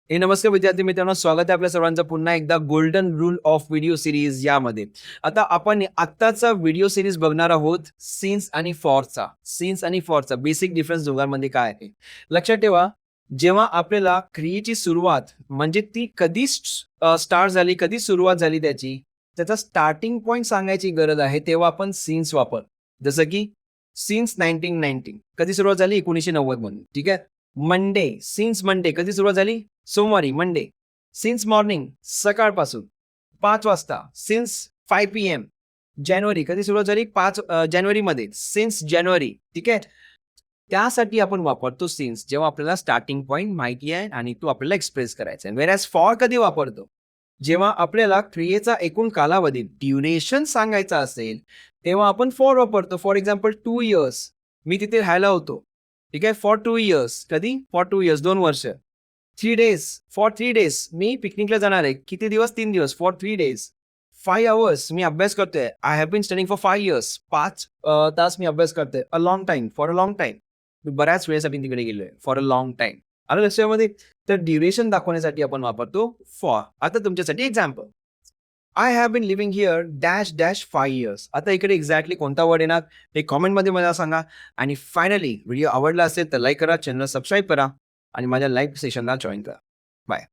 नमस्कार विद्यार्थी मित्रांनो, स्वागत आहे आपल्या सर्वांचं पुन्हा एकदा golden rule of video series यामध्ये. आता आपण आत्ताचा व्हिडिओ सिरीज बघणार आहोत सीन्स आणि फॉरचा बेसिक डिफरन्स दोघांमध्ये काय आहे लक्षात ठेवा. जेव्हा आपल्याला क्रियेची सुरुवात म्हणजे ती कधी स्टार्ट झाली, कधी सुरुवात झाली त्याचा स्टार्टिंग पॉइंट सांगायची गरज आहे, तेव्हा आपण सीन्स वापर. जसं की सिन्स 1990 कधी सुरुवात झाली, 1990 म्हणून. ठीक आहे. मंडे, सिन्स मंडे कधी सुरुवात झाली, सोमवारी मंडे. सिन्स मॉर्निंग सकाळपासून 5 वाजता. सिन्स 5 PM जानेवारी कधी सुरुवात झाली, 5 जानेवारीमध्ये. सिन्स जानेवारी. ठीक आहे. त्यासाठी आपण वापरतो सिन्स, जेव्हा आपल्याला स्टार्टिंग पॉइंट माहिती आहे आणि तो आपल्याला एक्सप्रेस करायचा आहे. वेरॅज फॉर कधी वापरतो, जेव्हा आपल्याला क्रियेचा एकूण कालावधी ड्युरेशन सांगायचा असेल तेव्हा आपण फॉर वापरतो. फॉर एक्झाम्पल 2 इयर्स मी तिथे राहायला होतो. ठीक आहे. फॉर 2 इयर्स कधी, फॉर 2 इयर्स 2 वर्ष. 3 डेज, फॉर 3 डेज मी पिकनिकला जाणार आहे. किती दिवस, 3 दिवस. For 3 days. 5 hours मी अभ्यास करतोय. I have been studying for 5 years. 5 तास मी अभ्यास करतोय. A long time, for a long time. मी बऱ्याच वेळेसाठी तिकडे गेलोय. For a long time. आलं लक्षामध्ये. तर ड्युरेशन दाखवण्यासाठी आपण वापरतो फॉर. आता तुमच्यासाठी example, I have been living here dash dash 5 years. आता इकडे एक्झॅक्टली कोणता वर्ड येणार हे कॉमेंटमध्ये मला सांगा. आणि फायनली व्हिडिओ आवडला असेल तर लाईक करा, चॅनल सबस्क्राईब करा आणि माझ्या लाईव्ह सेशनला जॉईन करा. बाय.